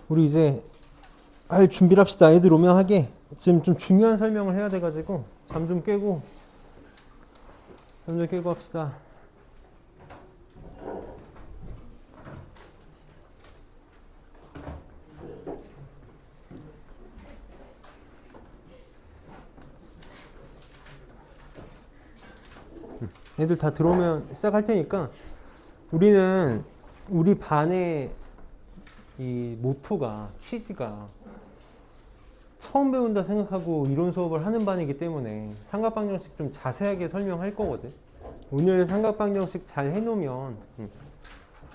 우리 이제 할 준비를 합시다. 애들 오면 하게. 지금 좀 중요한 설명을 해야 돼가지고 잠 좀 깨고 합시다. 애들 다 들어오면 시작할 테니까. 우리는 우리 반의 이 모토가, 취지가 처음 배운다 생각하고 이론 수업을 하는 반이기 때문에 삼각방정식 좀 자세하게 설명할 거거든. 오늘 삼각방정식 잘 해놓으면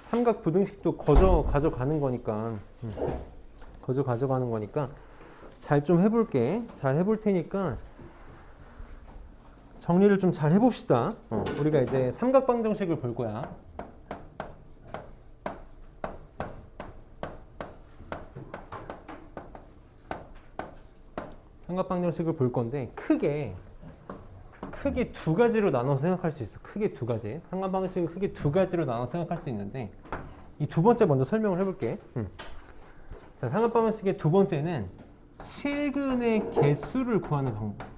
삼각부등식도 가져가는 거니까 가져가는 거니까 잘 좀 해볼게. 잘 해볼 테니까 정리를 좀 잘 해봅시다. 우리가 이제 삼각방정식을 볼 거야. 삼각방정식을 볼 건데 크게 두 가지로 나눠서 생각할 수 있어. 크게 두 가지. 삼각방정식을 크게 두 가지로 나눠서 생각할 수 있는데 이 두 번째 먼저 설명을 해볼게. 자, 삼각방정식의 두 번째는 실근의 개수를 구하는 방법.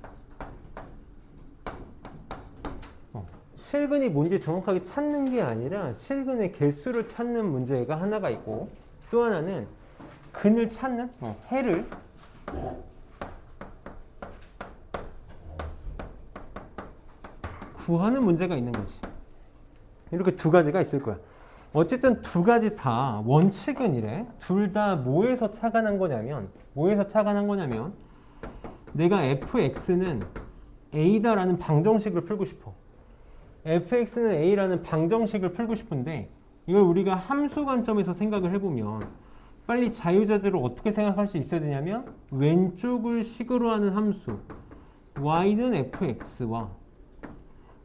실근이 뭔지 정확하게 찾는 게 아니라 실근의 개수를 찾는 문제가 하나가 있고, 또 하나는 근을 찾는 해를 구하는 문제가 있는 거지. 이렇게 두 가지가 있을 거야. 어쨌든 두 가지 다 원칙은 이래. 둘 다 뭐에서 착안한 거냐면 내가 fx는 a다라는 방정식을 풀고 싶어. fx는 a라는 방정식을 풀고 싶은데 이걸 우리가 함수 관점에서 생각을 해보면 빨리 자유자재로 어떻게 생각할 수 있어야 되냐면 왼쪽을 식으로 하는 함수 y는 fx와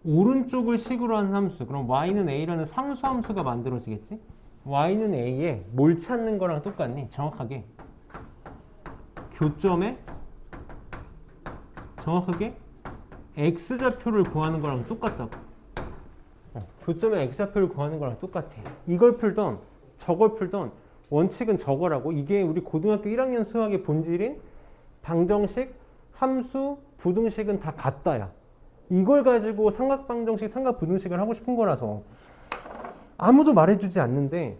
오른쪽을 식으로 하는 함수, 그럼 y는 a라는 상수함수가 만들어지겠지? y는 a에 뭘 찾는 거랑 똑같니? 정확하게 교점에 정확하게 x좌표를 구하는 거랑 똑같다고. 교점에 x좌표를 구하는 거랑 똑같아. 이걸 풀던 저걸 풀던 원칙은 저거라고. 이게 우리 고등학교 1학년 수학의 본질인 방정식, 함수, 부등식은 다 같다야. 이걸 가지고 삼각방정식, 삼각부등식을 하고 싶은 거라서 아무도 말해주지 않는데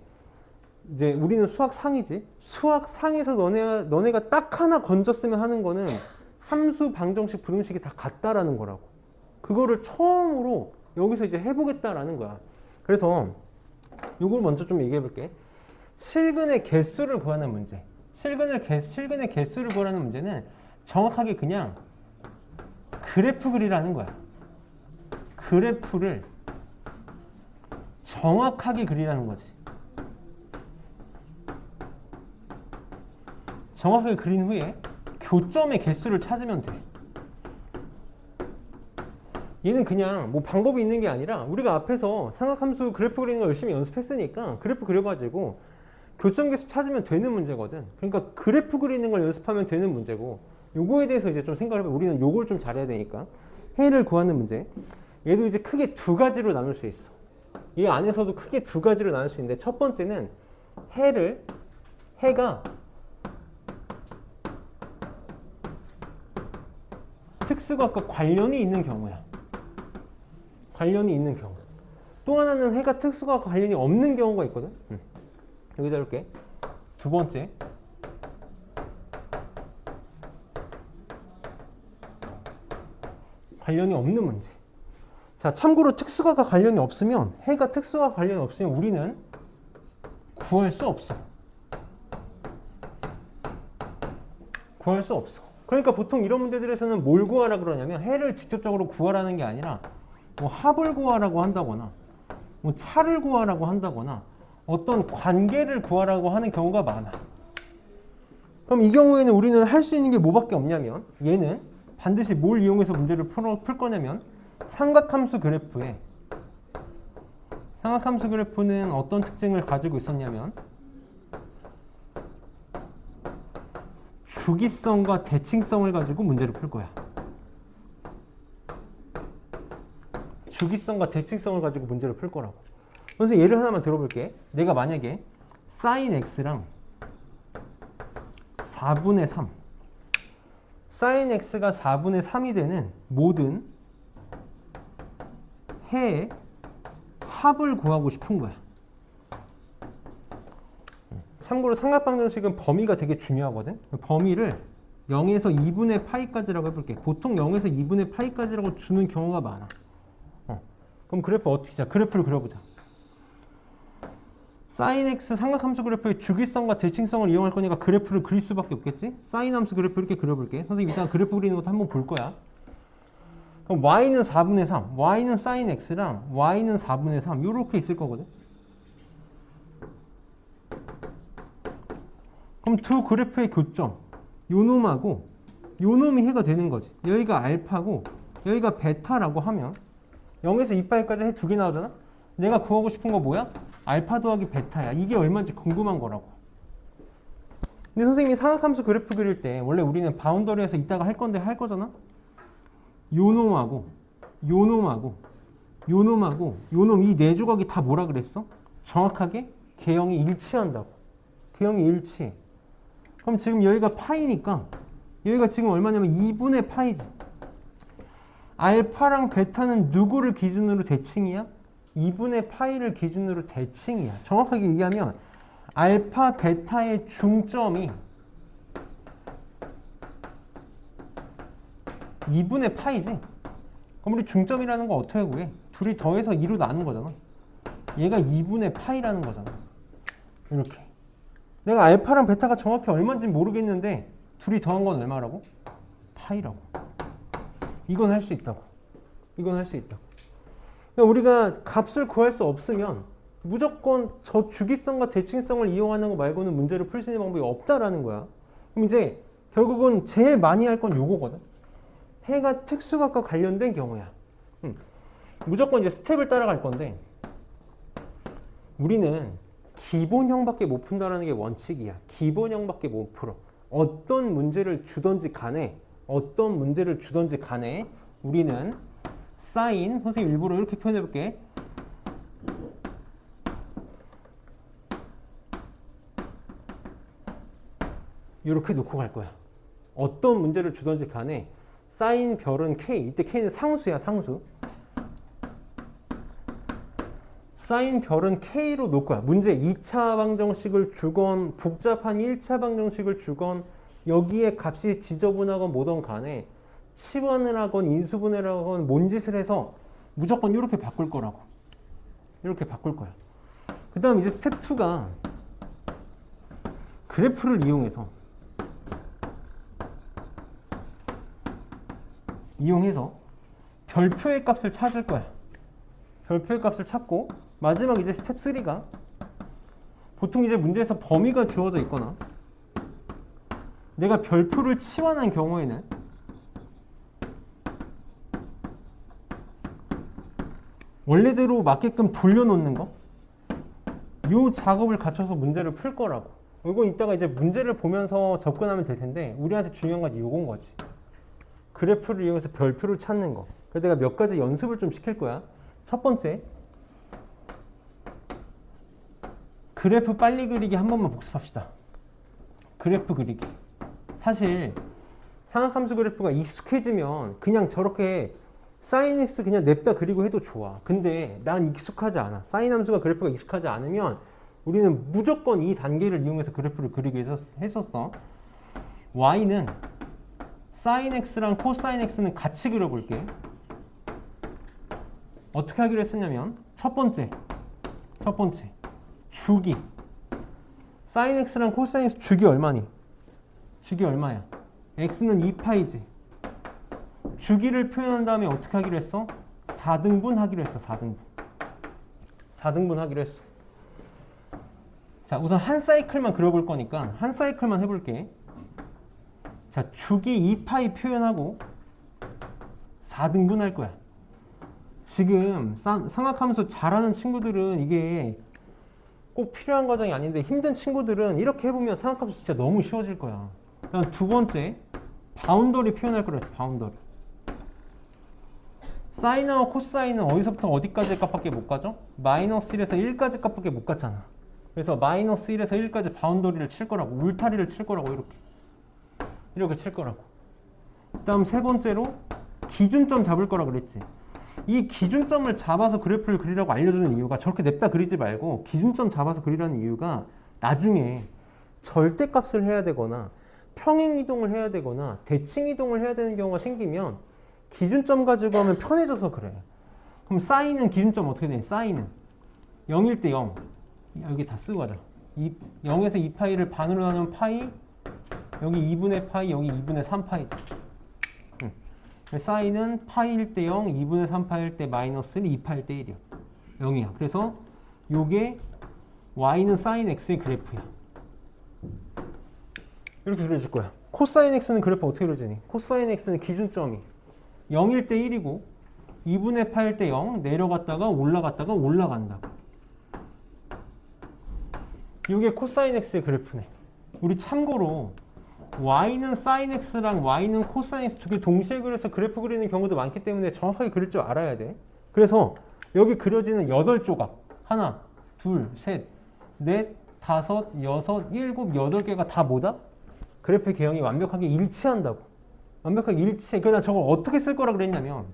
이제 우리는 수학상이지. 수학상에서 너네가 딱 하나 건졌으면 하는 거는 함수, 방정식, 부등식이 다 같다라는 거라고. 그거를 처음으로 여기서 이제 해보겠다라는 거야. 그래서 이걸 먼저 좀 얘기해 볼게. 실근의 개수를 구하는 문제. 실근의 개수를 구하는 문제는 정확하게 그냥 그래프 그리라는 거야. 그래프를 정확하게 그리라는 거지. 정확하게 그린 후에 교점의 개수를 찾으면 돼. 얘는 그냥 뭐 방법이 있는 게 아니라 우리가 앞에서 삼각함수 그래프 그리는 거 열심히 연습했으니까 그래프 그려가지고 교점 개수 찾으면 되는 문제거든. 그러니까 그래프 그리는 걸 연습하면 되는 문제고, 요거에 대해서 이제 좀 생각을 해봐. 우리는 요걸 좀 잘해야 되니까. 해를 구하는 문제. 얘도 이제 크게 두 가지로 나눌 수 있어. 이 안에서도 크게 두 가지로 나눌 수 있는데, 첫 번째는 해가 특수각과 관련이 있는 경우야. 관련이 있는 경우. 또 하나는 해가 특수각과 관련이 없는 경우가 있거든. 여기다 이렇게 두 번째, 관련이 없는 문제. 자, 참고로 특수각과 관련이 없으면, 해가 특수각과 관련이 없으면 우리는 구할 수 없어. 구할 수 없어. 그러니까 보통 이런 문제들에서는 뭘 구하라 그러냐면 해를 직접적으로 구하라는 게 아니라 뭐 합을 구하라고 한다거나 뭐 차를 구하라고 한다거나 어떤 관계를 구하라고 하는 경우가 많아. 그럼 이 경우에는 우리는 할 수 있는 게 뭐밖에 없냐면, 얘는 반드시 뭘 이용해서 문제를 풀 거냐면 삼각함수 그래프는 어떤 특징을 가지고 있었냐면 주기성과 대칭성을 가지고 문제를 풀 거야. 주기성과 대칭성을 가지고 문제를 풀 거라고. 그래서 예를 하나만 들어볼게. 내가 만약에 sin x랑 4분의 3 sin x가 4분의 3이 되는 모든 해의 합을 구하고 싶은 거야. 참고로 삼각방정식은 범위가 되게 중요하거든. 범위를 0에서 2분의 파이까지라고 해볼게. 보통 0에서 2분의 파이까지라고 주는 경우가 많아. 그럼 그래프 어떻게 자? 그래프를 그려보자. sin x 삼각함수 그래프의 주기성과 대칭성을 이용할 거니까 그래프를 그릴 수밖에 없겠지? sin 함수 그래프 이렇게 그려볼게. 선생님 이따가 그래프 그리는 것도 한번 볼 거야. 그럼 y는 4분의 3, y는 sin x랑 y는 4분의 3 이렇게 있을 거거든. 그럼 두 그래프의 교점, 요 놈하고 요 놈이 해가 되는 거지. 여기가 알파고 여기가 베타라고 하면 0에서 2파이까지 해 두 개 나오잖아. 내가 구하고 싶은 거 뭐야? 알파 더하기 베타야. 이게 얼마인지 궁금한 거라고. 근데 선생님이 삼각함수 그래프 그릴 때 원래 우리는 바운더리에서 이따가 할 건데 할 거잖아. 요 놈하고 요 놈하고 요 놈하고 요 놈 이 네 조각이 다 뭐라 그랬어? 정확하게 개형이 일치한다고. 개형이 일치해. 그럼 지금 여기가 파이니까 여기가 지금 얼마냐면 2분의 파이지. 알파랑 베타는 누구를 기준으로 대칭이야? 2분의 파이를 기준으로 대칭이야. 정확하게 얘기하면 알파, 베타의 중점이 2분의 파이지. 그럼 우리 중점이라는 거 어떻게 구해? 둘이 더해서 2로 나눈 거잖아. 얘가 2분의 파이라는 거잖아. 이렇게. 내가 알파랑 베타가 정확히 얼마인지 모르겠는데 둘이 더한 건 얼마라고? 파이라고. 이건 할 수 있다고. 이건 할 수 있다고. 그러니까 우리가 값을 구할 수 없으면 무조건 저 주기성과 대칭성을 이용하는 거 말고는 문제를 풀 수 있는 방법이 없다라는 거야. 그럼 이제 결국은 제일 많이 할 건 요거거든. 해가 특수각과 관련된 경우야. 무조건 이제 스텝을 따라갈 건데 우리는 기본형밖에 못 푼다는 게 원칙이야. 기본형밖에 못 풀어. 어떤 문제를 주던지 간에 우리는 sin, 선생님 일부러 이렇게 표현해 볼게. 이렇게 놓고 갈 거야. 어떤 문제를 주던지 간에 sin 별은 k, 이때 k는 상수야, 상수. sin 별은 k로 놓을 거야. 문제 2차 방정식을 주건 복잡한 1차 방정식을 주건 여기에 값이 지저분하건 뭐든 간에 치환을 하건 인수분해를 하건 뭔 짓을 해서 무조건 이렇게 바꿀 거라고. 이렇게 바꿀 거야. 그 다음 이제 스텝 2가 그래프를 이용해서 별표의 값을 찾을 거야. 별표의 값을 찾고 마지막 이제 스텝 3가 보통 이제 문제에서 범위가 주어져 있거나 내가 별표를 치환한 경우에는 원래대로 맞게끔 돌려놓는 거, 이 작업을 갖춰서 문제를 풀 거라고. 이건 이따가 이제 문제를 보면서 접근하면 될 텐데 우리한테 중요한 건 이건 거지. 그래프를 이용해서 별표를 찾는 거. 그래서 내가 몇 가지 연습을 좀 시킬 거야. 첫 번째, 그래프 빨리 그리기 한 번만 복습합시다. 그래프 그리기. 사실 삼각함수 그래프가 익숙해지면 그냥 저렇게 sin x 그냥 냅다 그리고 해도 좋아. 근데 난 익숙하지 않아. sin 함수가 그래프가 익숙하지 않으면 우리는 무조건 이 단계를 이용해서 그래프를 그리기 했었어. y는 sin x랑 cosine x는 같이 그려볼게. 어떻게 하기로 했었냐면 첫 번째 주기 sin x랑 cosine x 주기 얼마니? 주기 얼마야? x는 2파이지. 주기를 표현한 다음에 어떻게 하기로 했어? 4등분 하기로 했어. 4등분 하기로 했어. 자, 우선 한 사이클만 그려볼 거니까 한 사이클만 해볼게. 자, 주기 2파이 표현하고 4등분 할 거야. 지금 삼각함수 잘하는 친구들은 이게 꼭 필요한 과정이 아닌데 힘든 친구들은 이렇게 해보면 삼각함수 진짜 너무 쉬워질 거야. 그다음 두 번째, 바운더리 표현할 거라 했어. 바운더리. 사인하고 코사인은 어디서부터 어디까지의 값밖에 못 가죠? 마이너스 1에서 1까지 값밖에 못 갔잖아. 그래서 마이너스 1에서 1까지 바운더리를 칠 거라고, 울타리를 칠 거라고. 이렇게 이렇게 칠 거라고. 다음 세 번째로 기준점 잡을 거라 그랬지. 이 기준점을 잡아서 그래프를 그리라고 알려주는 이유가 저렇게 냅다 그리지 말고 기준점 잡아서 그리라는 이유가 나중에 절대값을 해야 되거나 평행이동을 해야 되거나 대칭이동을 해야 되는 경우가 생기면 기준점 가지고 하면 편해져서 그래. 그럼 사인은 기준점 어떻게 되니? 사인은 0일 때 0. 여기 다 쓰고 가자. 0에서 2파이를 반으로 나누면 파이, 여기 2분의 파이, 여기 2분의 3파이. 사인은 파이일 때 0, 2분의 3파일 때 마이너스 1, 2파일 때 1이야. 0이야. 그래서 요게 y는 사인 x의 그래프야. 이렇게 그려질 거야. 코사인 x는 그래프 어떻게 그려지니? 코사인 x는 기준점이 0일 때 1이고 2분의 파일 때 0, 내려갔다가 올라갔다가 올라간다고. 이게 코사인 x의 그래프네. 우리 참고로 y는 sin x랑 y는 코사인 x 두 개 동시에 그려서 그래프 그리는 경우도 많기 때문에 정확하게 그릴 줄 알아야 돼. 그래서 여기 그려지는 8조각 하나, 둘, 셋, 넷, 다섯, 여섯, 일곱, 8개가 다 뭐다? 그래프 개형이 완벽하게 일치한다고. 완벽하게 일치해. 그러나 저걸 어떻게 쓸 거라 그랬냐면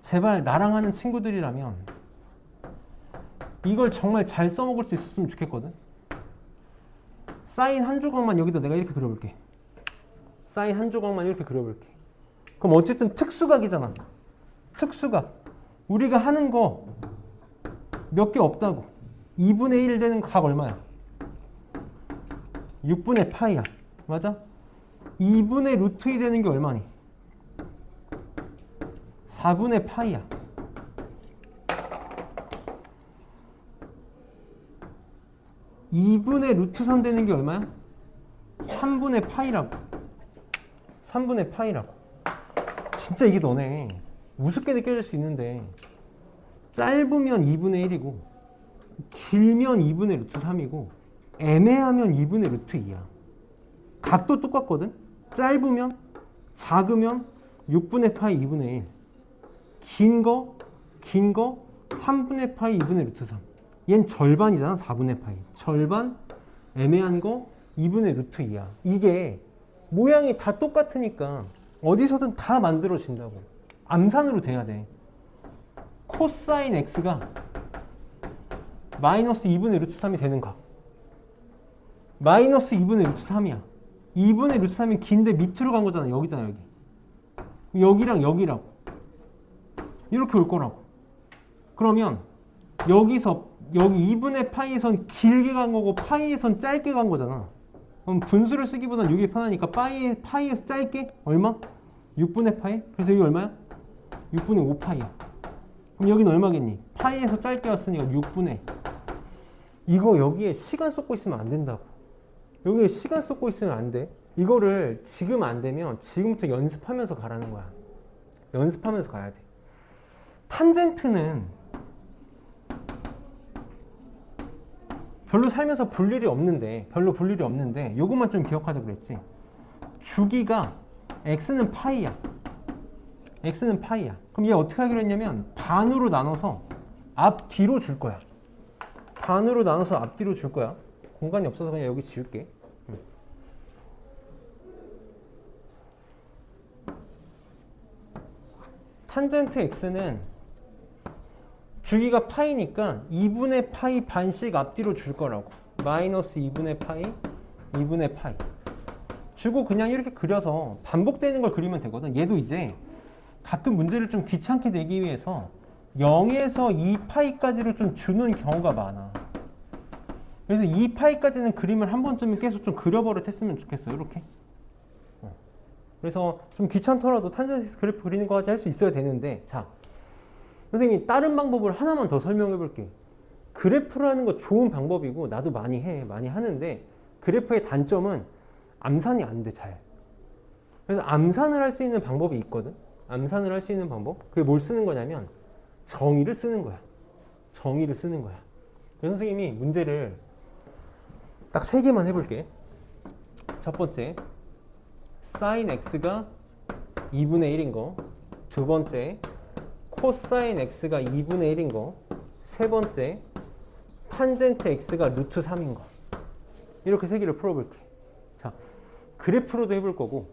제발 나랑 하는 친구들이라면 이걸 정말 잘 써먹을 수 있었으면 좋겠거든. 사인 한 조각만 여기다 내가 이렇게 그려볼게. 사인 한 조각만 이렇게 그려볼게. 그럼 어쨌든 특수각이잖아. 특수각. 우리가 하는 거 몇 개 없다고. 2분의 1 되는 각 얼마야? 6분의 파이야. 맞아? 2분의 루트 2 되는 게 얼마니? 4분의 파이야. 2분의 루트 3 되는 게 얼마야? 3분의 파이라고. 3분의 파이라고. 진짜 이게 너네 우습게 느껴질 수 있는데 짧으면 2분의 1이고 길면 2분의 루트 3이고 애매하면 2분의 루트 2야. 각도 똑같거든? 짧으면 작으면 6분의 파이 2분의 1. 긴 거 3분의 파이 2분의 루트 3. 얜 절반이잖아. 4분의 파이. 절반, 애매한 거 2분의 루트 2야. 이게 모양이 다 똑같으니까 어디서든 다 만들어진다고. 암산으로 돼야 돼. 코사인 x가 마이너스 2분의 루트 3이 되는 각. 마이너스 2분의 루트 3이야. 2분의 루트 3이 긴데 밑으로 간 거잖아. 여기잖아, 여기. 여기랑 여기라고. 이렇게 올 거라고. 그러면 여기서 여기 2분의 파이에선 길게 간 거고 파이에선 짧게 간 거잖아. 그럼 분수를 쓰기보단 이게 편하니까 파이에서 짧게 얼마? 6분의 파이? 그래서 여기 얼마야? 6분의 5파이야. 그럼 여기는 얼마겠니? 파이에서 짧게 왔으니까 6분의. 이거 여기에 시간 쏟고 있으면 안 된다고. 여기에 시간 쏟고 있으면 안 돼. 이거를 지금 안 되면 지금부터 연습하면서 가라는 거야. 연습하면서 가야 돼. 탄젠트는 별로 살면서 볼 일이 없는데, 요것만 좀 기억하자 그랬지. 주기가 x는 파이야. x는 파이야. 그럼 얘 어떻게 하기로 했냐면 반으로 나눠서 앞뒤로 줄 거야. 반으로 나눠서 앞뒤로 줄 거야. 공간이 없어서 그냥 여기 지울게. 탄젠트 x는 주기가 파이니까 2분의 파이 반씩 앞뒤로 줄 거라고. 마이너스 2분의 파이, 2분의 파이. 주고 그냥 이렇게 그려서 반복되는 걸 그리면 되거든. 얘도 이제 가끔 문제를 좀 귀찮게 내기 위해서 0에서 2파이까지로 좀 주는 경우가 많아. 그래서 2파이까지는 그림을 한 번쯤은 계속 좀 그려버릇했으면 좋겠어. 이렇게. 그래서 좀 귀찮더라도 탄젠트 그래프 그리는 거까지 할 수 있어야 되는데, 자, 선생님이 다른 방법을 하나만 더 설명해 볼게. 그래프를 하는 거 좋은 방법이고 나도 많이 하는데 그래프의 단점은 암산이 안 돼, 잘. 그래서 암산을 할 수 있는 방법이 있거든. 암산을 할 수 있는 방법. 그게 뭘 쓰는 거냐면 정의를 쓰는 거야. 정의를 쓰는 거야. 그래서 선생님이 문제를 딱 3개만 해볼게. 첫 번째, sin x가 2분의 1인 거. 두 번째, 코사인 x가 2분의 1인 거. 세 번째, 탄젠트 x가 루트 3인 거. 이렇게 3개를 풀어볼게. 자, 그래프로도 해볼 거고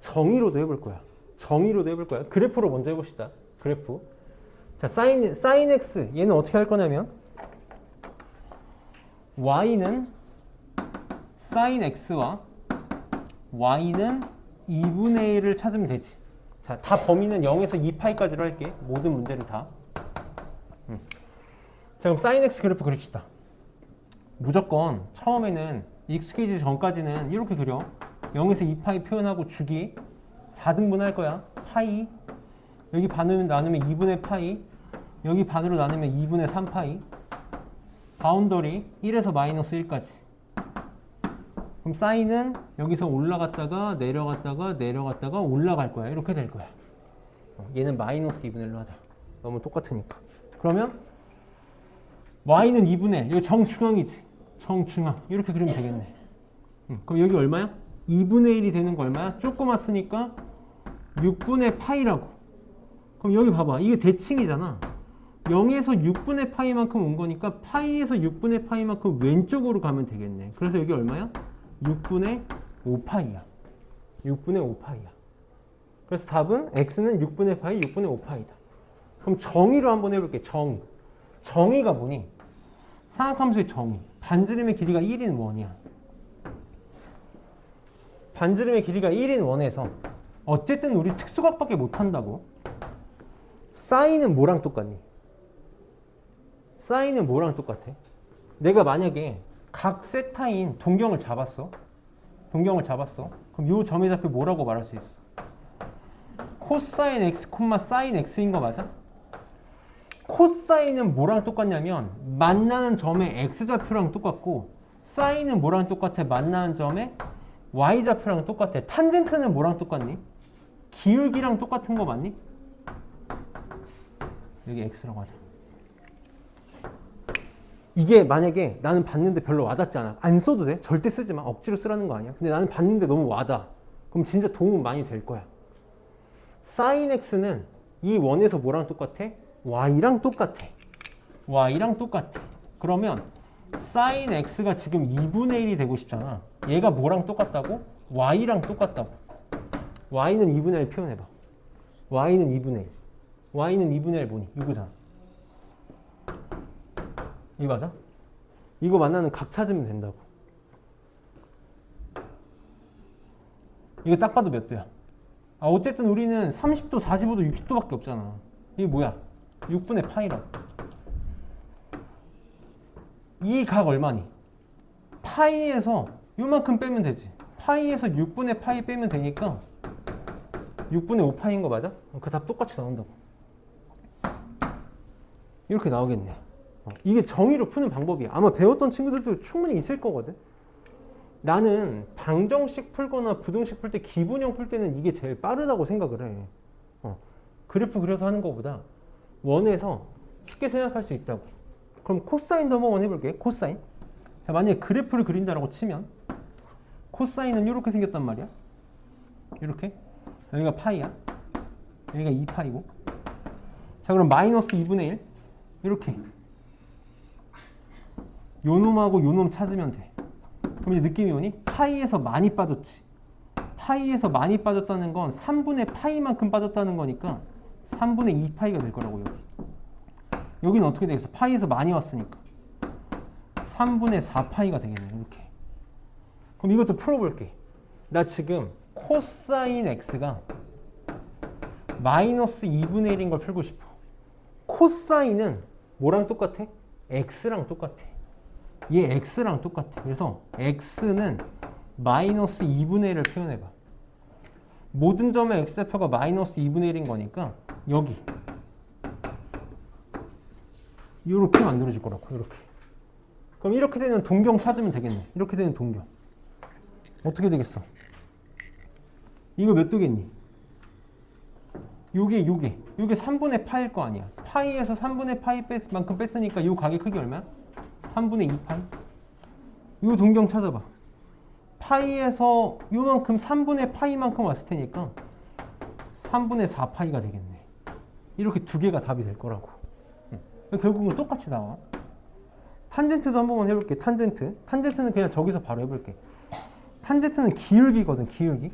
정의로도 해볼 거야. 정의로도 해볼 거야. 그래프로 먼저 해봅시다. 그래프. 자, sin x 얘는 어떻게 할 거냐면 y는 sin x와 y는 2분의 1을 찾으면 되지. 자, 다 범위는 0에서 2파이까지로 할게. 모든 문제를 다. 자, 그럼 sin x 그래프 그립시다. 무조건 처음에는 익숙해지기 전까지는 이렇게 그려. 0에서 2파이 표현하고 주기 4등분 할 거야. 파이. 여기 반으로 나누면 2분의 파이. 여기 반으로 나누면 2분의 3파이. 바운더리 1에서 마이너스 1까지. 그럼 사인은 여기서 올라갔다가 내려갔다가 올라갈 거야. 이렇게 될 거야. 얘는 마이너스 2분의 1로 하자. 너무 똑같으니까. 그러면 y는 2분의 1. 이거 정중앙이지. 정중앙. 이렇게 그리면 되겠네. 그럼 여기 얼마야? 2분의 1이 되는 거 얼마야? 조그맣으니까 6분의 파이라고. 그럼 여기 봐봐. 이게 대칭이잖아. 0에서 6분의 파이만큼 온 거니까 파이에서 6분의 파이만큼 왼쪽으로 가면 되겠네. 그래서 여기 얼마야? 6분의 5파이야. 6분의 5파이야. 그래서 답은 x는 6분의 파이, 6분의 5파이다. 그럼 정의로 한번 해볼게. 정의. 정의가 뭐니? 상악함수의 정의. 반지름의 길이가 1인 원이야. 반지름의 길이가 1인 원에서 어쨌든 우리 특수각밖에 못한다고. 사인은 뭐랑 똑같니? 사인은 뭐랑 똑같아? 내가 만약에 각 세타인 동경을 잡았어. 동경을 잡았어. 그럼 이 점의 좌표 뭐라고 말할 수 있어? 코사인 x, 사인 x인 거 맞아? 코사인은 뭐랑 똑같냐면 만나는 점의 x좌표랑 똑같고 사인은 뭐랑 똑같아? 만나는 점의 y좌표랑 똑같아. 탄젠트는 뭐랑 똑같니? 기울기랑 똑같은 거 맞니? 여기 x라고 하자. 이게 만약에 나는 봤는데 별로 와닿지 않아. 안 써도 돼. 절대 쓰지 마. 억지로 쓰라는 거 아니야. 근데 나는 봤는데 너무 와닿아. 그럼 진짜 도움은 많이 될 거야. sin x는 이 원에서 뭐랑 똑같아? y랑 똑같아. y랑 똑같아. 그러면 sin x가 지금 2분의 1이 되고 싶잖아. 얘가 뭐랑 똑같다고? y랑 똑같다고. y는 2분의 1 표현해봐. y는 2분의 1. y는 2분의 1 뭐니? 이거잖아. 이거 맞아? 이거 만나는 각 찾으면 된다고. 이거 딱 봐도 몇 도야? 아, 어쨌든 우리는 30도, 45도, 60도밖에 없잖아. 이게 뭐야? 6분의 파이라고. 이 각 얼마니? 파이에서 요만큼 빼면 되지. 파이에서 6분의 파이 빼면 되니까 6분의 5파이인 거 맞아? 그 답 똑같이 나온다고. 이렇게 나오겠네. 이게 정의로 푸는 방법이야. 아마 배웠던 친구들도 충분히 있을 거거든. 나는 방정식 풀거나 부등식 풀 때 기분형 풀 때는 이게 제일 빠르다고 생각을 해. 그래프 그려서 하는 것보다 원에서 쉽게 생각할 수 있다고. 그럼 코사인도 한번 해볼게. 코사인. 자, 만약에 그래프를 그린다라고 치면 코사인은 이렇게 생겼단 말이야. 이렇게. 여기가 파이야. 여기가 2파이고. 자, 그럼 마이너스 2분의 1. 이렇게. 요놈하고 요놈 찾으면 돼. 그럼 이제 느낌이 오니? 파이에서 많이 빠졌지. 파이에서 많이 빠졌다는 건 3분의 파이만큼 빠졌다는 거니까 3분의 2파이가 될 거라고. 여기는 어떻게 되겠어? 파이에서 많이 왔으니까 3분의 4파이가 되겠네. 이렇게. 그럼 이것도 풀어볼게. 나 지금 코사인 x가 마이너스 2분의 1인 걸 풀고 싶어. 코사인은 뭐랑 똑같아? x랑 똑같아. 얘 x랑 똑같아. 그래서 x는 마이너스 2분의 1을 표현해봐. 모든 점의 x좌표가 마이너스 2분의 1인 거니까 여기 이렇게 만들어질 거라고. 이렇게. 그럼 이렇게 되는 동경 찾으면 되겠네. 이렇게 되는 동경 어떻게 되겠어? 이거 몇 도겠니? 요게 3분의 파일 거 아니야. 파이에서 3분의 파이만큼 뺐으니까 요 각의 크기 얼마야? 3분의 2파이. 요 동경 찾아봐. 파이에서 요만큼 3분의 파이만큼 왔을 테니까 3분의 4파이가 되겠네. 이렇게 두 개가 답이 될 거라고. 결국은 똑같이 나와. 탄젠트도 한 번만 해볼게. 탄젠트는 그냥 저기서 바로 해볼게. 탄젠트는 기울기거든, 기울기.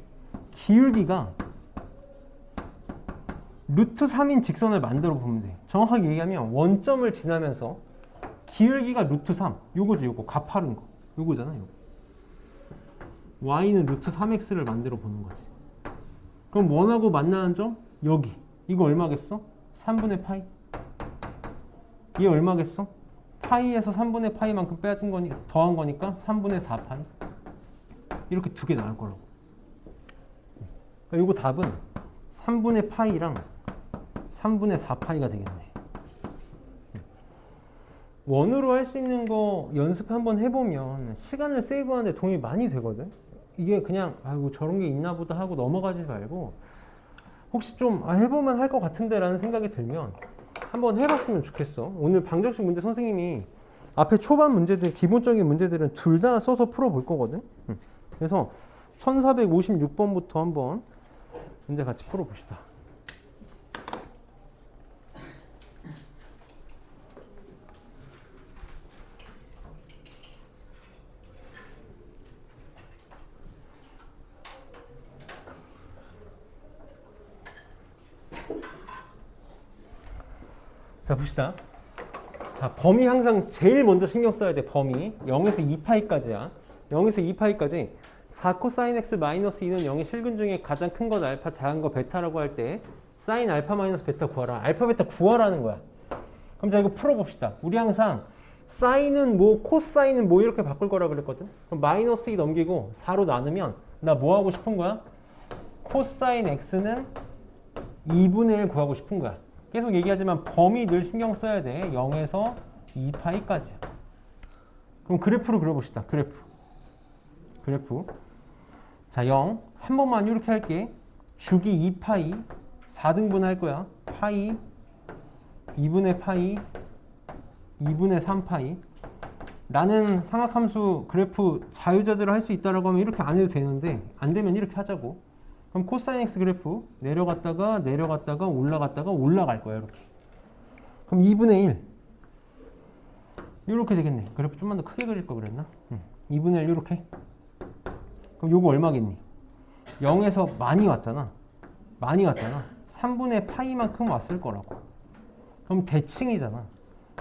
기울기가 루트 3인 직선을 만들어 보면 돼. 정확하게 얘기하면 원점을 지나면서 기울기가 루트 3. 요거지, 요거. 가파른 거. 요거잖아, 요거. y는 루트 3x를 만들어 보는 거지. 그럼 원하고 만나는 점? 여기. 이거 얼마겠어? 3분의 파이. 얘 얼마겠어? 파이에서 3분의 파이만큼 빼준 거니, 더한 거니까 3분의 4 파이. 이렇게 두 개 나올 거라고. 그러니까 요거 답은 3분의 파이랑 3분의 4 파이가 되겠네. 원으로 할 수 있는 거 연습 한번 해보면 시간을 세이브하는데 도움이 많이 되거든. 이게 그냥 아이고 저런 게 있나 보다 하고 넘어가지 말고 혹시 좀 해보면 할 것 같은데 라는 생각이 들면 한번 해봤으면 좋겠어. 오늘 방정식 문제 선생님이 앞에 초반 문제들, 기본적인 문제들은 둘 다 써서 풀어볼 거거든. 그래서 1456번부터 한번 문제 같이 풀어봅시다. 자, 봅시다. 자, 범위 항상 제일 먼저 신경 써야 돼. 범위 0에서 2파이까지야. 0에서 2파이까지 4 코사인 x 마이너스 2는 0의 실근 중에 가장 큰 것 알파, 작은 거 베타라고 할 때 사인 알파 마이너스 베타 구하라. 알파 베타 구하라는 거야. 그럼 자, 이거 풀어봅시다. 우리 항상 사인은 뭐, 코사인은 뭐 이렇게 바꿀 거라 그랬거든. 그럼 마이너스 2 넘기고 4로 나누면 나 뭐 하고 싶은 거야? 코사인 x는 2분의 1 구하고 싶은 거야. 계속 얘기하지만 범위 늘 신경 써야 돼. 0에서 2파이까지야. 그럼 그래프로 그려봅시다. 그래프. 자, 0. 한 번만 이렇게 할게. 주기 2파이. 4등분 할 거야. 파이. 2분의 파이. 2분의 3파이. 나는 삼각함수 그래프 자유자재로 할 수 있다라고 하면 이렇게 안 해도 되는데 안 되면 이렇게 하자고. 그럼 코사인 x 그래프 내려갔다가 올라갈 거야. 이렇게. 그럼 2분의 1 이렇게 되겠네. 그래프 좀만 더 크게 그릴 걸 그랬나? 2분의 1 이렇게. 그럼 요거 얼마겠니? 0에서 많이 왔잖아. 3분의 파이만큼 왔을 거라고. 그럼 대칭이잖아.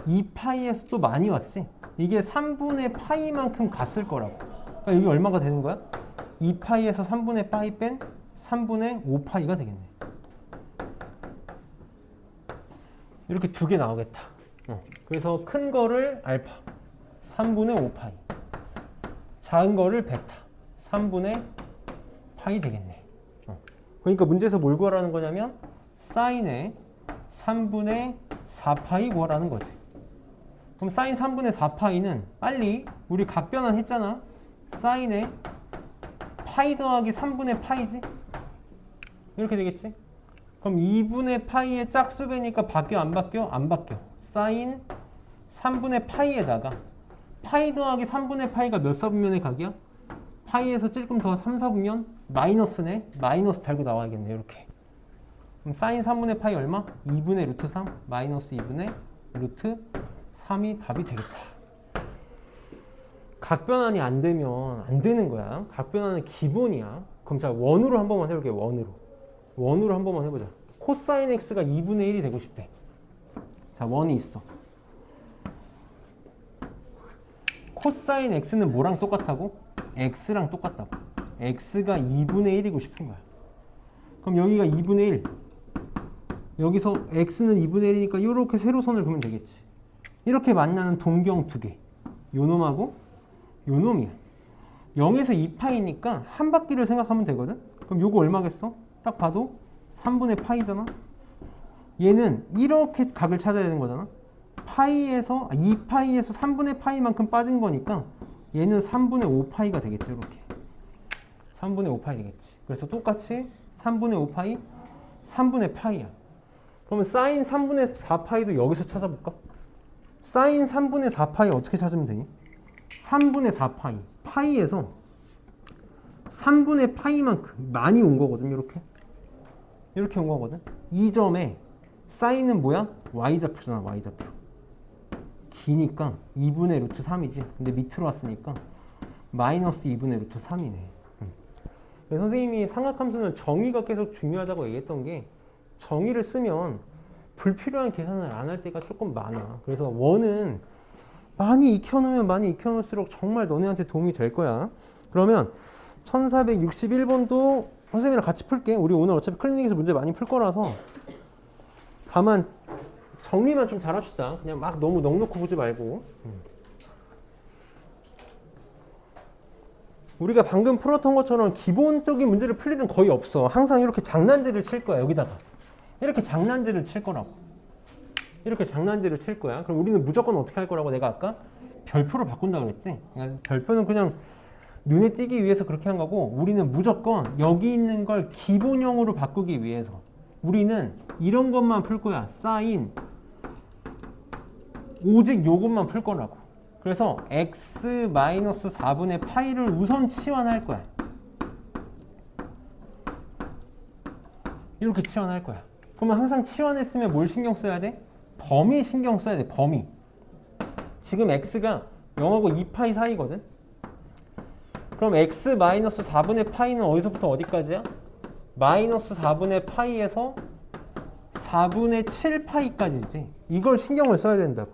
2파이에서 또 많이 왔지? 이게 3분의 파이만큼 갔을 거라고. 그러니까 여기 얼마가 되는 거야? 2파이에서 3분의 파이 뺀 3분의 5파이가 되겠네. 이렇게 두 개 나오겠다. 그래서 큰 거를 알파 3분의 5파이, 작은 거를 베타 3분의 파이 되겠네. 그러니까 문제에서 뭘 구하라는 거냐면 사인의 3분의 4파이 구하라는 거지. 그럼 사인 3분의 4파이는 빨리 우리 각변환 했잖아. 사인의 파이 더하기 3분의 파이지? 이렇게 되겠지? 그럼 2분의 파이의 짝수배니까 바뀌어 안 바뀌어? 안 바뀌어. 사인 3분의 파이에다가 파이 더하기 3분의 파이가 몇 사분면의 각이야? 파이에서 조금 더 3, 4분면 마이너스네. 마이너스 달고 나와야겠네. 이렇게. 그럼 사인 3분의 파이 얼마? 2분의 루트 3 마이너스 2분의 루트 3이 답이 되겠다. 각변환이 안 되면 안 되는 거야. 각변환은 기본이야. 그럼 자, 원으로 한 번만 해볼게요. 원으로 한 번만 해보자. 코사인 x가 2분의 1이 되고 싶대. 자, 원이 있어. 코사인 x는 뭐랑 똑같다고? x랑 똑같다고. x가 2분의 1이고 싶은 거야. 그럼 여기가 2분의 1. 여기서 x는 2분의 1이니까 이렇게 세로선을 그으면 되겠지. 이렇게 만나는 동경 두 개. 요 놈하고 요 놈이야. 0에서 2파이니까 한 바퀴를 생각하면 되거든. 그럼 요거 얼마겠어? 딱 봐도 3분의 파이잖아. 얘는 이렇게 각을 찾아야 되는 거잖아. 2파이에서 3분의 파이만큼 빠진 거니까 얘는 3분의 5파이가 되겠죠. 이렇게 3분의 5파이 되겠지. 그래서 똑같이 3분의 5파이 3분의 파이야. 그러면 사인 3분의 4파이도 여기서 찾아볼까? 사인 3분의 4파이 어떻게 찾으면 되니? 3분의 4파이 파이에서 3분의 파이만큼 많이 온 거거든. 이렇게 온 거거든. 이 점에 사인은 뭐야? y좌표잖아. y좌표. 기니까 2분의 루트 3이지. 근데 밑으로 왔으니까 마이너스 2분의 루트 3이네. 선생님이 삼각함수는 정의가 계속 중요하다고 얘기했던 게 정의를 쓰면 불필요한 계산을 안 할 때가 조금 많아. 그래서 원은 많이 익혀놓으면 많이 익혀놓을수록 정말 너네한테 도움이 될 거야. 그러면 1461번도 선생님이랑 같이 풀게. 우리 오늘 어차피 클리닉에서 문제 많이 풀 거라서 다만 정리만 좀 잘합시다. 그냥 막 너무 넉넉히 보지 말고. 우리가 방금 풀었던 것처럼 기본적인 문제를 풀 일은 거의 없어. 항상 이렇게 장난질을 칠 거야. 여기다가 이렇게 장난질을 칠 거라고. 이렇게 장난질을 칠 거야. 그럼 우리는 무조건 어떻게 할 거라고 내가 아까 별표로 바꾼다 그랬지. 그러니까 별표는 그냥 눈에 띄기 위해서 그렇게 한 거고, 우리는 무조건 여기 있는 걸 기본형으로 바꾸기 위해서 우리는 이런 것만 풀 거야. 사인 오직 요것만 풀 거라고. 그래서 x-4분의 파이를 우선 치환할 거야. 이렇게 치환할 거야. 그러면 항상 치환했으면 뭘 신경 써야 돼? 범위 신경 써야 돼. 범위. 지금 x가 0하고 2파이 사이거든. 그럼 x-4분의 파이는 어디서부터 어디까지야? 마이너스 4분의 파이에서 4분의 7파이까지지. 이걸 신경을 써야 된다고.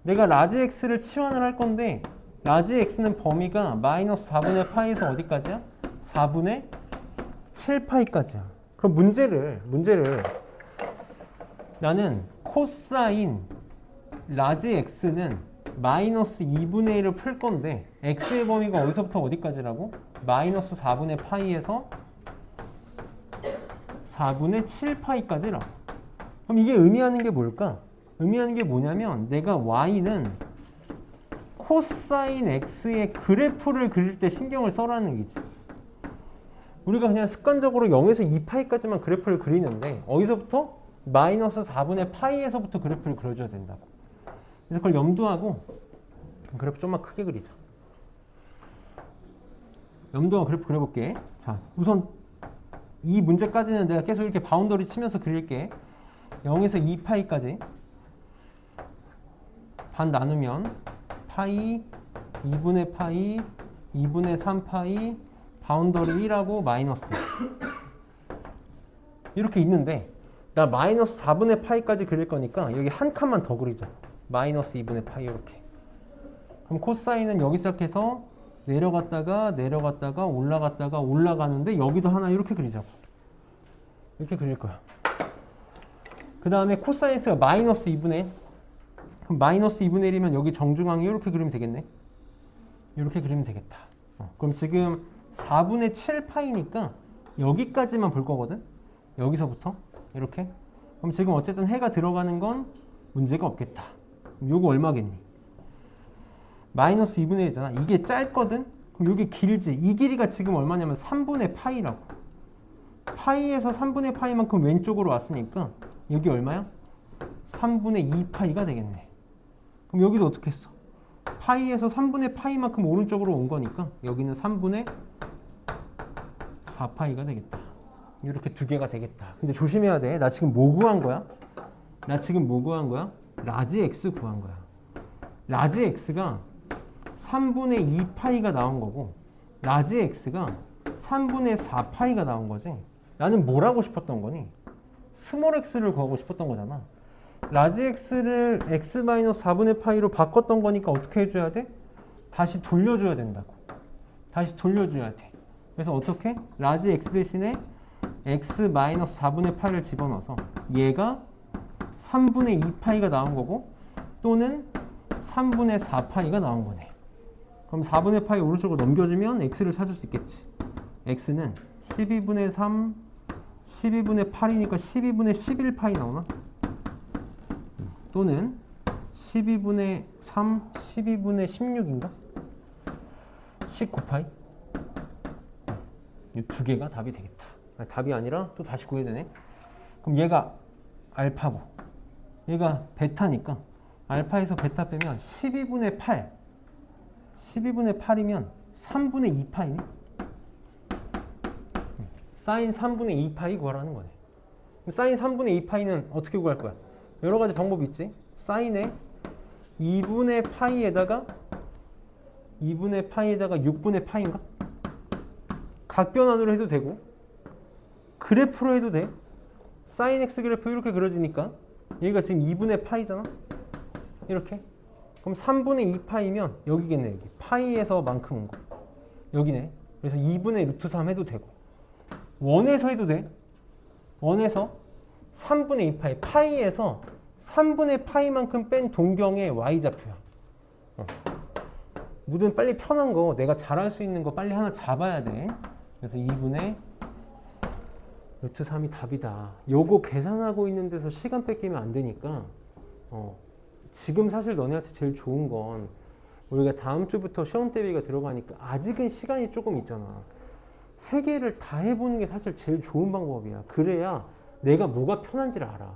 내가 라지 x를 치환을 할 건데 라지 x는 범위가 마이너스 4분의 파이에서 어디까지야? 4분의 7파이까지야. 그럼 문제를 나는 코사인 라지 x는 마이너스 2분의 1을 풀 건데 x의 범위가 어디서부터 어디까지라고? 마이너스 4분의 파이에서 4분의 7파이까지라고. 그럼 이게 의미하는 게 뭘까? 의미하는 게 뭐냐면 내가 y는 코사인 x의 그래프를 그릴 때 신경을 써라는 얘기지. 우리가 그냥 습관적으로 0에서 2파이까지만 그래프를 그리는데 어디서부터? 마이너스 4분의 파이에서부터 그래프를 그려줘야 된다고. 그래서 그걸 염두하고 그래프 좀만 크게 그리자. 염두하고 그래프 그려볼게. 자, 우선 이 문제까지는 내가 계속 이렇게 바운더리 치면서 그릴게. 0에서 2파이까지 반 나누면 파이, 2분의 파이, 2분의 3파이, 바운더리 1하고 마이너스 이렇게 있는데 나 마이너스 4분의 파이까지 그릴 거니까 여기 한 칸만 더 그리자. 마이너스 2분의 파이 이렇게. 그럼 코사인은 여기 시작해서 내려갔다가 올라갔다가 올라가는데 여기도 하나 이렇게 그리자고. 이렇게 그릴 거야. 그 다음에 코사인 x가 마이너스 2분의 1. 그럼 마이너스 2분의 1이면 여기 정중앙이 이렇게 그리면 되겠네. 이렇게 그리면 되겠다. 그럼 지금 4분의 7파이니까 여기까지만 볼 거거든. 여기서부터 이렇게. 그럼 지금 어쨌든 해가 들어가는 건 문제가 없겠다. 그럼 요거 얼마겠니? 마이너스 2분의 1이잖아. 이게 짧거든. 그럼 여기 길지. 이 길이가 지금 얼마냐면 3분의 파이라고. 파이에서 3분의 파이만큼 왼쪽으로 왔으니까 여기 얼마야? 3분의 2파이가 되겠네. 그럼 여기도 어떻게 했어? 파이에서 3분의 파이만큼 오른쪽으로 온 거니까 여기는 3분의 4파이가 되겠다. 이렇게 두 개가 되겠다. 근데 조심해야 돼. 나 지금 뭐 구한 거야? 라지 x 구한 거야. 라지 x가 3분의 2파이가 나온 거고 라지 x가 3분의 4파이가 나온 거지. 나는 뭘 하고 싶었던 거니? 스몰 x를 구하고 싶었던 거잖아. 라지 x를 x-4분의 파이로 바꿨던 거니까 어떻게 해줘야 돼? 다시 돌려줘야 된다고. 다시 돌려줘야 돼. 그래서 어떻게? 라지 x 대신에 x-4분의 파이를 집어넣어서 얘가 3분의 2파이가 나온 거고 또는 3분의 4파이가 나온 거네. 그럼 4분의 파이 오른쪽으로 넘겨주면 x를 찾을 수 있겠지. x는 12분의 3, 12분의 8이니까 12분의 11파이 나오나? 또는 12분의 3, 12분의 16인가? 19파이? 이 두 개가 답이 되겠다. 답이 아니라 또 다시 구해야 되네. 그럼 얘가 알파고 얘가 베타니까 알파에서 베타 빼면 12분의 8 12분의 8이면 3분의 2파이네. 사인 3분의 2파이 구하라는 거네. 사인 3분의 2파이는 어떻게 구할 거야? 여러 가지 방법이 있지. 사인에 2분의 파이에다가 6분의 파이인가? 각변환으로 해도 되고 그래프로 해도 돼. 사인 x 그래프 이렇게 그려지니까 여기가 지금 2분의 파이잖아. 이렇게. 그럼 3분의 2파이면 여기겠네. 여기. 파이에서 만큼 온 거. 여기네. 그래서 2분의 루트 3 해도 되고 원에서 해도 돼. 원에서 3분의 2파이. 파이에서 3분의 파이만큼 뺀 동경의 y좌표야. 뭐든 빨리 편한 거 내가 잘할 수 있는 거 빨리 하나 잡아야 돼. 그래서 2분의 루트 3이 답이다. 요거 계산하고 있는 데서 시간 뺏기면 안 되니까 지금 사실 너네한테 제일 좋은 건 우리가 다음 주부터 시험 대비가 들어가니까 아직은 시간이 조금 있잖아. 세 개를 다 해보는 게 사실 제일 좋은 방법이야. 그래야 내가 뭐가 편한지를 알아.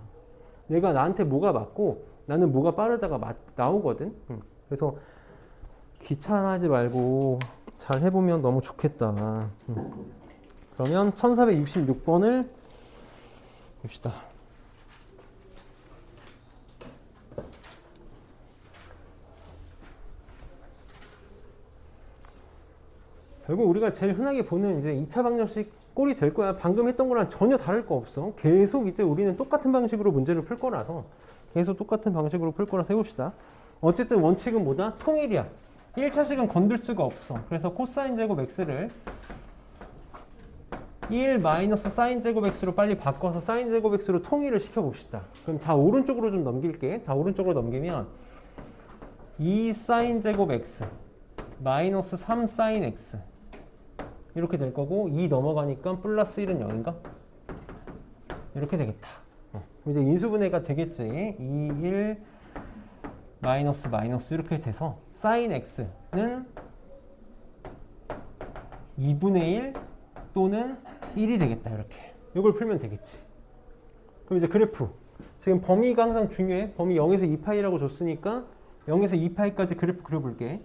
내가 나한테 뭐가 맞고 나는 뭐가 빠르다가 나오거든. 그래서 귀찮아하지 말고 잘 해보면 너무 좋겠다. 그러면 1466번을 봅시다. 결국 우리가 제일 흔하게 보는 이제 2차 방정식 꼴이 될 거야. 방금 했던 거랑 전혀 다를 거 없어. 계속 이제 우리는 똑같은 방식으로 문제를 풀 거라서 계속 똑같은 방식으로 풀 거라서 해봅시다. 어쨌든 원칙은 뭐다? 통일이야. 1차식은 건들 수가 없어. 그래서 코사인 제곱 x를 1 마이너스 사인 제곱 x로 빨리 바꿔서 사인 제곱 x로 통일을 시켜봅시다. 그럼 다 오른쪽으로 좀 넘길게. 다 오른쪽으로 넘기면 2 사인 제곱 x 마이너스 3 사인 x 이렇게 될 거고 2 넘어가니까 플러스 1은 0인가? 이렇게 되겠다. 이제 인수분해가 되겠지. 2, 1 마이너스 마이너스 이렇게 돼서 사인 x는 2분의 1 또는 1이 되겠다. 이렇게. 이걸 풀면 되겠지. 그럼 이제 그래프. 지금 범위가 항상 중요해. 범위 0에서 2파이라고 줬으니까 0에서 2파이까지 그래프 그려볼게.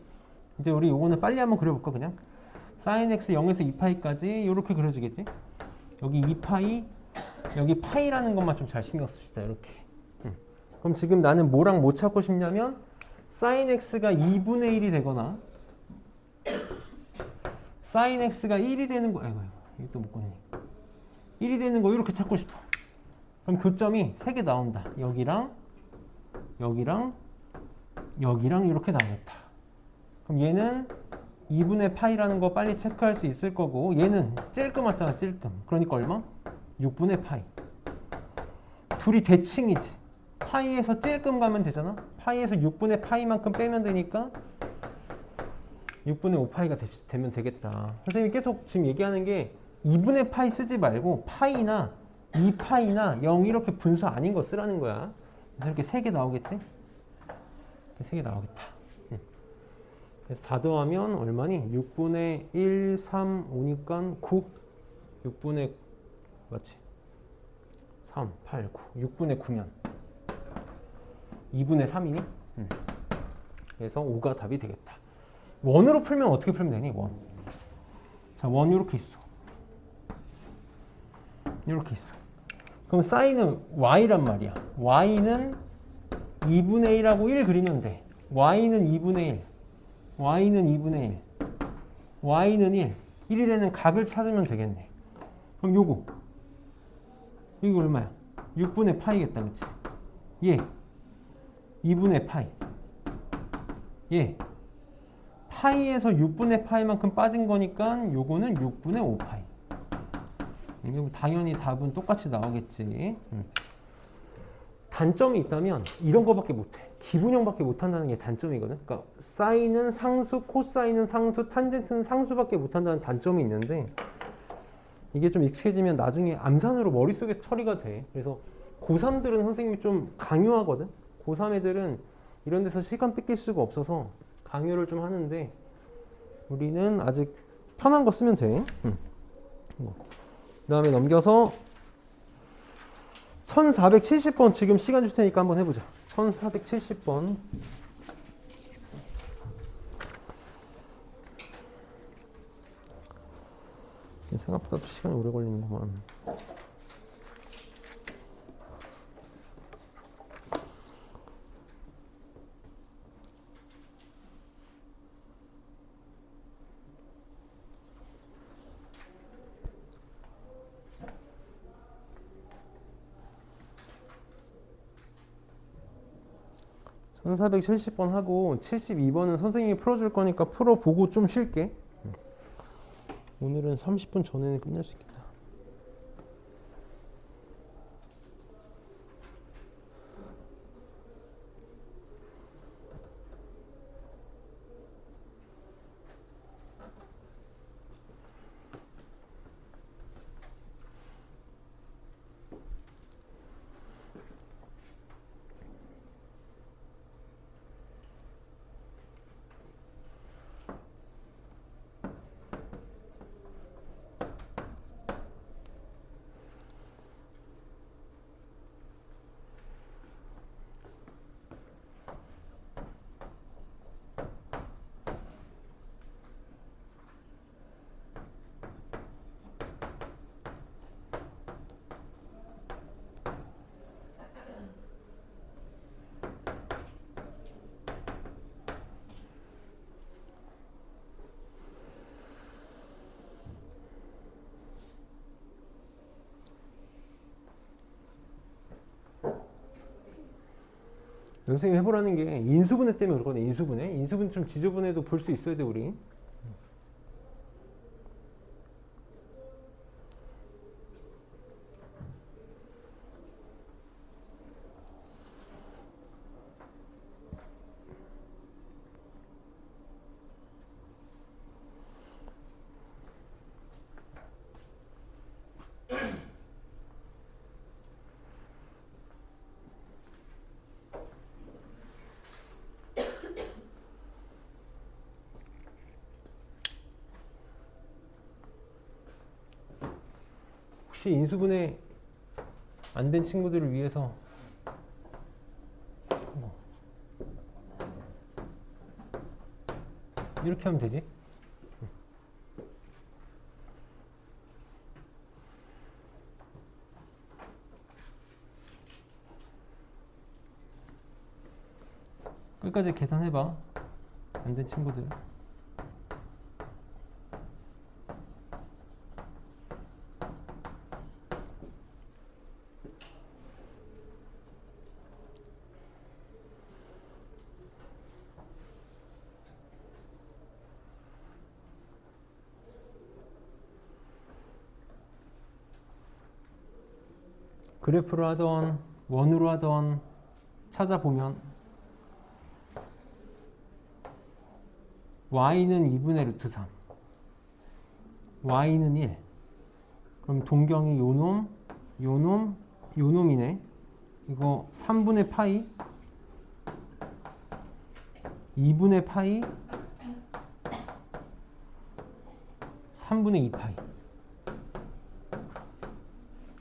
이제 우리 요거는 빨리 한번 그려볼까 그냥. 사인 x 0에서 2파이까지 이렇게 그려지겠지. 여기 2파이, 여기 파이라는 것만 좀 잘 신경 씁시다. 이렇게. 그럼 지금 나는 뭐랑 뭐 찾고 싶냐면 사인 x가 2분의 1이 되거나 사인 x가 1이 되는 거, 아이고, 이거 또 묶었네. 1이 되는 거 이렇게 찾고 싶어. 그럼 교점이 3개 나온다. 여기랑, 여기랑, 여기랑 이렇게 나오겠다. 그럼 얘는 2분의 파이라는 거 빨리 체크할 수 있을 거고, 얘는 찔끔 왔잖아, 찔끔. 그러니까 얼마? 6분의 파이. 둘이 대칭이지. 파이에서 찔끔 가면 되잖아. 파이에서 6분의 파이만큼 빼면 되니까 6분의 5파이가 되면 되겠다. 선생님이 계속 지금 얘기하는 게 2분의 파이 쓰지 말고 파이나 2파이나 0 이렇게 분수 아닌 거 쓰라는 거야. 이렇게 3개 나오겠지? 3개 나오겠다. 그래서 다 더하면 얼마니? 6분의 1, 3, 5니까 9. 6분의 맞지? 3, 8, 9. 6분의 9면 2분의 3이니? 그래서 5가 답이 되겠다. 원으로 풀면 어떻게 풀면 되니? 원. 자, 원 이렇게 있어. 이렇게 있어. 그럼 사인은 y란 말이야. y는 2분의 1하고 1 그리면 돼. y는 2분의 1. y는 2분의 1. y는 1. 1이 되는 각을 찾으면 되겠네. 그럼 요거. 이거 얼마야? 6분의 파이겠다. 그치? 얘. 2분의 파이. 얘. 파이에서 6분의 파이만큼 빠진 거니까 요거는 6분의 5파이. 당연히 답은 똑같이 나오겠지. 단점이 있다면 이런 거밖에 못해. 기분형밖에 못한다는 게 단점이거든. 그러니까 사인은 상수, 코사인은 상수, 탄젠트는 상수밖에 못한다는 단점이 있는데 이게 좀 익숙해지면 나중에 암산으로 머릿속에 처리가 돼. 그래서 고3들은 선생님이 좀 강요하거든. 고3 애들은 이런 데서 시간 뺏길 수가 없어서 강요를 좀 하는데 우리는 아직 편한 거 쓰면 돼. 그 다음에 넘겨서 1470번 지금 시간 줄 테니까 한번 해보자. 1470번. 생각보다 또 시간이 오래 걸리는구만. 1470번 하고 72번은 선생님이 풀어줄 거니까 풀어보고 좀 쉴게. 오늘은 30분 전에는 끝낼 수 있겠다. 선생님 해보라는 게 인수분해 때문에 그러거든. 인수분해 좀 지저분해도 볼 수 있어야 돼 우리. 혹시 인수분해 안 된 친구들을 위해서 이렇게 하면 되지. 끝까지 계산해봐. 안 된 친구들. 그래프로 하던 원으로 하던 찾아보면 y는 2분의 루트 3 y는 1 그럼 동경이 요놈 요놈 요놈이네. 이거 3분의 파이 2분의 파이 3분의 2 파이.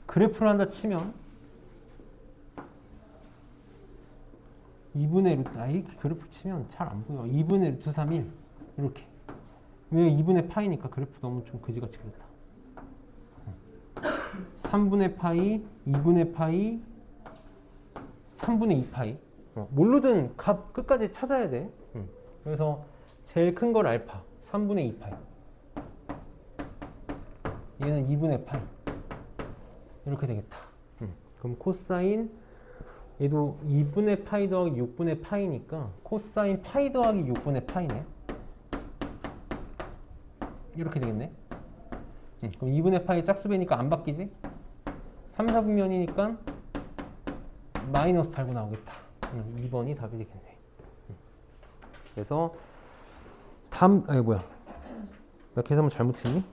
그래프를 한다 치면 2분의 루트, 이 그래프 치면 잘 안 보여. 2분의 루트 3, 1 이렇게. 왜 2분의 파이니까 그래프 너무 좀 그지같이 그렸다. 3분의 파이, 2분의 파이, 3분의 2 파이. 뭘로든 값 끝까지 찾아야 돼. 그래서 제일 큰 걸 알파, 3분의 2 파이. 얘는 2분의 파이. 이렇게 되겠다. 그럼 코사인 얘도 2분의 파이 더하기 6분의 파이니까 코사인 파이 더하기 6분의 파이네. 이렇게 되겠네. 그럼 2분의 파이 짝수배니까 안 바뀌지? 3, 4분면이니까 마이너스 달고 나오겠다. 2번이 답이 되겠네. 그래서 뭐야? 나 계산을 잘못했니?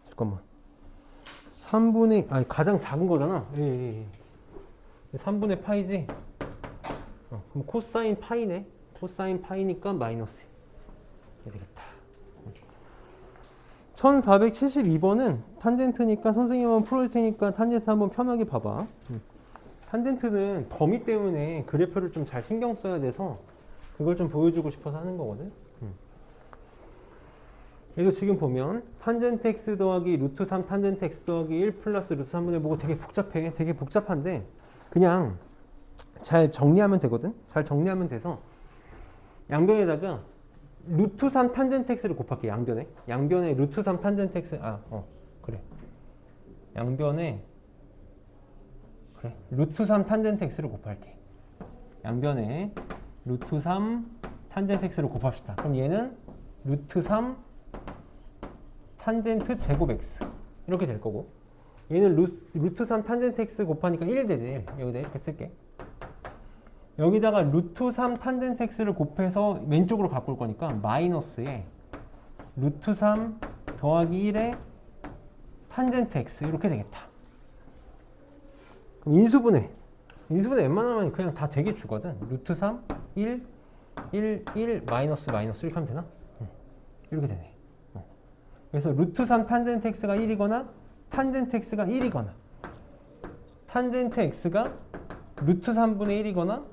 잠깐만. 3분의 가장 작은 거잖아. 예. 3분의 파이지. 그럼 코사인 파이네. 코사인 파이니까 마이너스. 이렇게 되겠다. 1472번은 탄젠트니까 선생님 한번 풀어줄 테니까 탄젠트 한번 편하게 봐봐. 탄젠트는 범위 때문에 그래프를 좀 잘 신경 써야 돼서 그걸 좀 보여주고 싶어서 하는 거거든. 그래서 지금 보면 탄젠트 x 더하기 루트 3 탄젠트 x 더하기 1 플러스 루트 3분의 보고 되게 복잡해. 되게 복잡한데 그냥 잘 정리하면 되거든. 잘 정리하면 돼서 양변에다가 루트 3 탄젠트 x를 곱할게. 양변에 루트 3 탄젠트 x 그래. 양변에 루트 3 탄젠트 x를 곱할게. 양변에 루트 3 탄젠트 x를 곱합시다. 그럼 얘는 루트 3 탄젠트 제곱 x 이렇게 될 거고, 얘는 루트 3 탄젠트 x 곱하니까 1 되지. 1. 여기다 이렇게 쓸게. 여기다가 루트 3 탄젠트 x를 곱해서 왼쪽으로 갖고 올 거니까 마이너스에 루트 3 더하기 1에 탄젠트 x 이렇게 되겠다. 그럼 인수분해 웬만하면 그냥 다 되게 주거든. 루트 3 1 마이너스 이렇게 하면 되나? 이렇게 되네. 그래서 루트 3 탄젠트 x가 1이거나 탄젠트 x가 1이거나 탄젠트 x가 루트 3분의 1이거나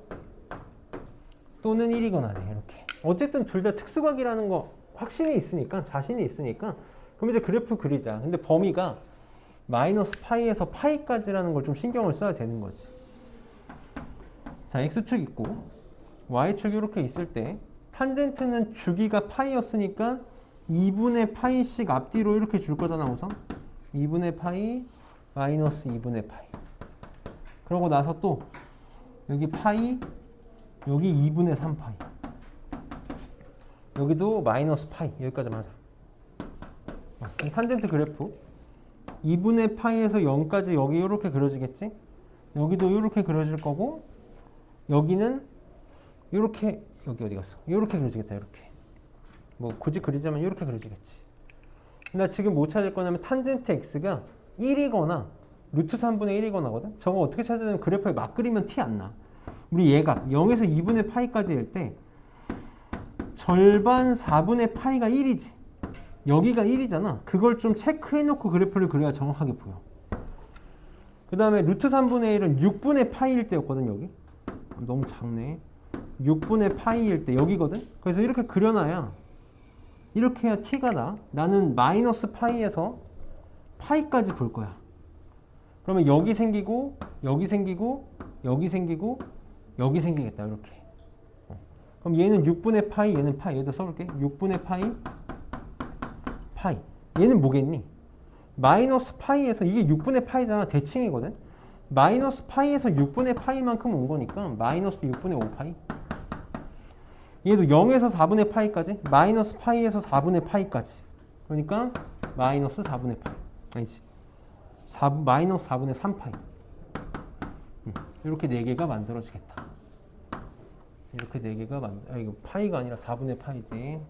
또는 1이거나네. 이렇게. 어쨌든 둘 다 특수각이라는 거 확신이 있으니까, 자신이 있으니까 그럼 이제 그래프 그리자. 근데 범위가 마이너스 파이에서 파이까지라는 걸 좀 신경을 써야 되는 거지. 자, x축 있고 y축이 이렇게 있을 때 탄젠트는 주기가 파이였으니까 2분의 파이씩 앞뒤로 이렇게 줄 거잖아. 우선 2분의 파이 마이너스 2분의 파이. 그러고 나서 또 여기 파이, 여기 2분의 3파이, 여기도 마이너스 파이. 여기까지만 하자. 탄젠트 그래프 2분의 파이에서 0까지 여기 이렇게 그려지겠지? 여기도 이렇게 그려질 거고, 여기는 이렇게, 여기 어디 갔어? 이렇게 그려지겠다. 이렇게. 뭐 굳이 그리자면 이렇게 그려지겠지. 나 지금 뭐 찾을 거냐면 탄젠트 x가 1이거나 루트 3분의 1이거나거든. 저거 어떻게 찾아야 되면 그래프에 막 그리면 티 안 나. 우리 얘가 0에서 2분의 파이까지일 때 절반 4분의 파이가 1이지. 여기가 1이잖아. 그걸 좀 체크해놓고 그래프를 그려야 정확하게 보여. 그 다음에 루트 3분의 1은 6분의 파이일 때였거든. 여기 너무 작네. 6분의 파이일 때 여기거든. 그래서 이렇게 그려놔야, 이렇게 해야 티가 나. 나는 마이너스 파이에서 파이까지 볼 거야. 그러면 여기 생기고 여기 생기고 여기 생기고 여기 생기겠다. 이렇게. 그럼 얘는 6분의 파이, 얘는 파이. 여기다 써볼게. 6분의 파이 파이. 얘는 뭐겠니? 마이너스 파이에서, 이게 6분의 파이잖아. 대칭이거든. 마이너스 파이에서 6분의 파이만큼 온 거니까 마이너스 6분의 5파이. 얘도 0에서 4분의 파이까지, 마이너스 파이에서 4분의 파이까지. 그러니까 마이너스 4분의 파이. 아니지. 마이너스 4분의 3파이. 이렇게 4개가 만들어지겠다. 이렇게 4개가 이거 파이가 아니라 4분의 파이지.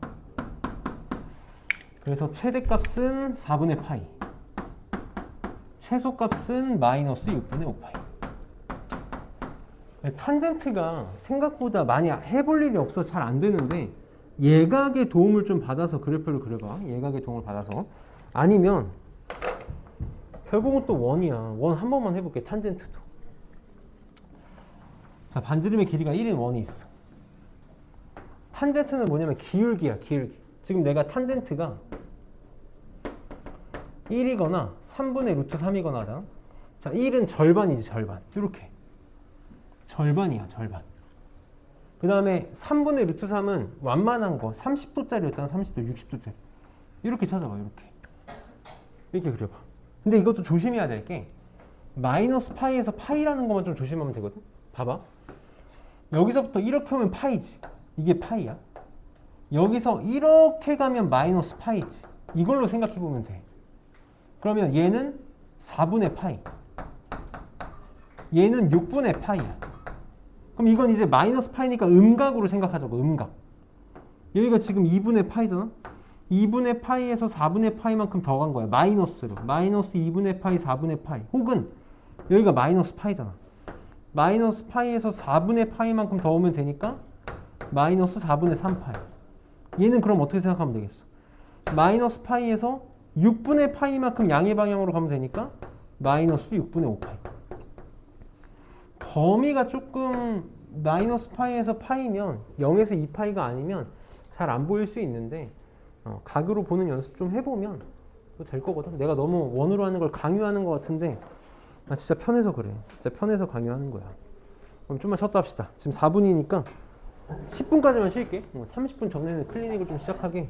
그래서 최대값은 4분의 파이. 최소값은 마이너스 6분의 5파이. 탄젠트가 생각보다 많이 해볼 일이 없어서 잘 안 되는데, 예각의 도움을 좀 받아서 그래프를 그려봐. 예각의 도움을 받아서. 아니면 결국은 또 원이야. 원 한 번만 해볼게. 탄젠트도. 자, 반지름의 길이가 1인 원이 있어. 탄젠트는 뭐냐면 기울기야. 기울기. 지금 내가 탄젠트가 1이거나 3분의 루트 3이거나 하잖아. 자, 1은 절반이지. 절반. 이렇게. 절반이야. 절반. 그 다음에 3분의 루트 3은 완만한 거. 30도짜리였다가 30도, 60도짜리. 이렇게 찾아봐. 이렇게. 이렇게 그려봐. 근데 이것도 조심해야 될 게, 마이너스 파이에서 파이라는 것만 좀 조심하면 되거든. 봐봐. 여기서부터 이렇게 오면 파이지. 이게 파이야. 여기서 이렇게 가면 마이너스 파이지. 이걸로 생각해 보면 돼. 그러면 얘는 4분의 파이. 얘는 6분의 파이야. 그럼 이건 이제 마이너스 파이니까 음각으로 생각하자고. 음각. 여기가 지금 2분의 파이잖아. 2분의 파이에서 4분의 파이만큼 더 간 거야. 마이너스로. 마이너스 2분의 파이, 4분의 파이. 혹은 여기가 마이너스 파이잖아. 마이너스 파이에서 4분의 파이만큼 더 오면 되니까 마이너스 4분의 3파이. 얘는 그럼 어떻게 생각하면 되겠어? 마이너스 파이에서 6분의 파이만큼 양의 방향으로 가면 되니까 마이너스 6분의 5파이. 범위가 조금 마이너스 파이에서 파이면 0에서 2파이가 아니면 잘 안 보일 수 있는데, 각으로 보는 연습 좀 해보면 될 거거든. 내가 너무 원으로 하는 걸 강요하는 것 같은데, 나 진짜 편해서 그래. 진짜 편해서 강요하는 거야. 그럼 좀만 쉬었다 합시다. 지금 4분이니까 10분까지만 쉴게. 30분 전에는 클리닉을 좀 시작하게.